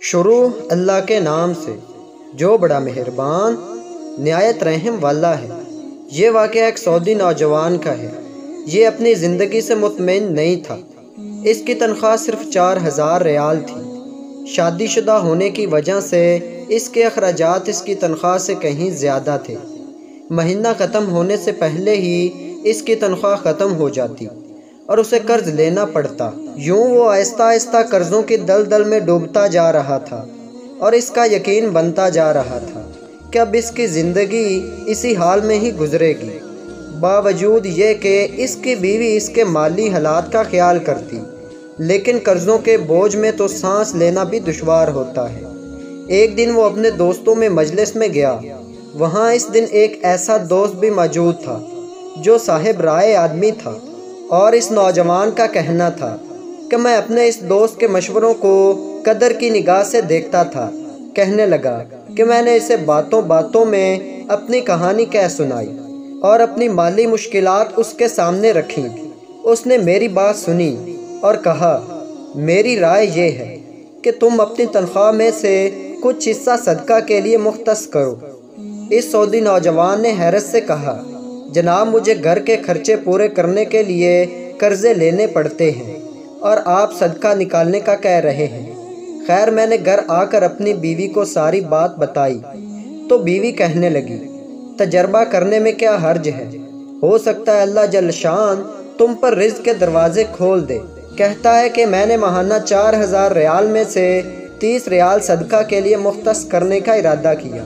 شروع اللہ کے نام سے جو بڑا مہربان نہایت رحم والا ہے۔ یہ واقعہ ایک سعودی نوجوان کا ہے۔ یہ اپنی زندگی سے مطمئن نہیں تھا۔ اس کی تنخواہ صرف 4000 ریال تھی۔ شادی شدہ ہونے کی وجہ سے اس کے اخراجات اس کی تنخواہ سے کہیں زیادہ تھے۔ مہینہ ختم ہونے سے پہلے ہی اس کی تنخواہ ختم ہو جاتی اور اسے قرض لینا پڑتا۔ یوں وہ آہستہ آہستہ قرضوں کی دلدل میں ڈوبتا جا رہا تھا اور اس کا یقین بنتا جا رہا تھا کہ اب اس کی زندگی اسی حال میں ہی گزرے گی، باوجود یہ کہ اس کی بیوی اس کے مالی حالات کا خیال کرتی، لیکن قرضوں کے بوجھ میں تو سانس لینا بھی دشوار ہوتا ہے۔ ایک دن وہ اپنے دوستوں میں مجلس میں گیا۔ وہاں اس دن ایک ایسا دوست بھی موجود تھا جو صاحب رائے آدمی تھا، اور اس نوجوان کا کہنا تھا کہ میں اپنے اس دوست کے مشوروں کو قدر کی نگاہ سے دیکھتا تھا۔ کہنے لگا کہ میں نے اسے باتوں باتوں میں اپنی کہانی کہہ سنائی اور اپنی مالی مشکلات اس کے سامنے رکھیں۔ اس نے میری بات سنی اور کہا، میری رائے یہ ہے کہ تم اپنی تنخواہ میں سے کچھ حصہ صدقہ کے لیے مختص کرو۔ اس سعودی نوجوان نے حیرت سے کہا، جناب مجھے گھر کے خرچے پورے کرنے کے لیے قرضے لینے پڑتے ہیں اور آپ صدقہ نکالنے کا کہہ رہے ہیں۔ خیر میں نے گھر آ کر اپنی بیوی کو ساری بات بتائی تو بیوی کہنے لگی، تجربہ کرنے میں کیا حرج ہے، ہو سکتا ہے اللہ جل شان تم پر رزق کے دروازے کھول دے۔ کہتا ہے کہ میں نے ماہانہ 4000 ریال میں سے 30 ریال صدقہ کے لیے مختص کرنے کا ارادہ کیا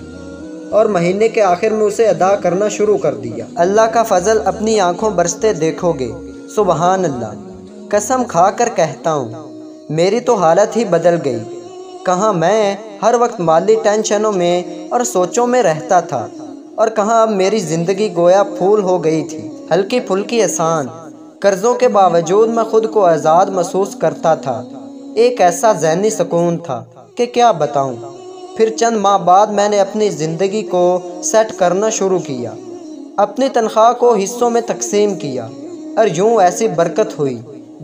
اور مہینے کے آخر میں اسے ادا کرنا شروع کر دیا۔ اللہ کا فضل اپنی آنکھوں برستے دیکھو گے۔ سبحان اللہ، قسم کھا کر کہتا ہوں میری تو حالت ہی بدل گئی۔ کہاں میں ہر وقت مالی ٹینشنوں میں اور سوچوں میں رہتا تھا، اور کہاں اب میری زندگی گویا پھول ہو گئی تھی، ہلکی پھلکی آسان۔ قرضوں کے باوجود میں خود کو آزاد محسوس کرتا تھا۔ ایک ایسا ذہنی سکون تھا کہ کیا بتاؤں۔ پھر چند ماہ بعد میں نے اپنی زندگی کو سیٹ کرنا شروع کیا، اپنی تنخواہ کو حصوں میں تقسیم کیا، اور یوں ایسی برکت ہوئی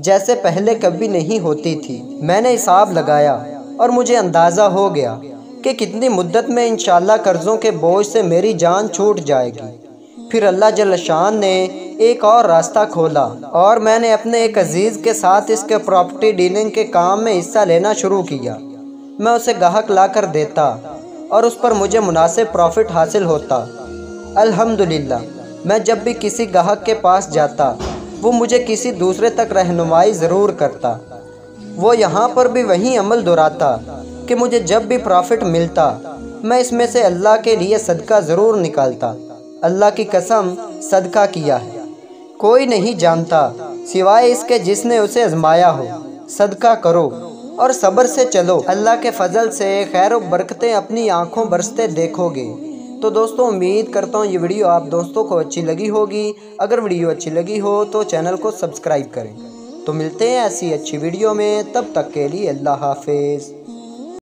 جیسے پہلے کبھی نہیں ہوتی تھی۔ میں نے حساب لگایا اور مجھے اندازہ ہو گیا کہ کتنی مدت میں انشاءاللہ قرضوں کے بوجھ سے میری جان چھوٹ جائے گی۔ پھر اللہ جل شان نے ایک اور راستہ کھولا اور میں نے اپنے ایک عزیز کے ساتھ اس کے پراپرٹی ڈیلنگ کے کام میں حصہ لینا شروع کیا۔ میں اسے گاہک لا کر دیتا اور اس پر مجھے مناسب پروفٹ حاصل ہوتا۔ الحمدللہ میں جب بھی کسی گاہک کے پاس جاتا وہ مجھے کسی دوسرے تک رہنمائی ضرور کرتا۔ وہ یہاں پر بھی وہی عمل دہراتا کہ مجھے جب بھی پروفٹ ملتا میں اس میں سے اللہ کے لیے صدقہ ضرور نکالتا۔ اللہ کی قسم صدقہ کیا ہے، کوئی نہیں جانتا سوائے اس کے جس نے اسے آزمایا ہو۔ صدقہ کرو اور صبر سے چلو، اللہ کے فضل سے خیر و برکتیں اپنی آنکھوں برستے دیکھو گے۔ تو دوستوں امید کرتا ہوں یہ ویڈیو آپ دوستوں کو اچھی لگی ہوگی۔ اگر ویڈیو اچھی لگی ہو تو چینل کو سبسکرائب کریں۔ تو ملتے ہیں ایسی اچھی ویڈیو میں، تب تک کے لیے اللہ حافظ۔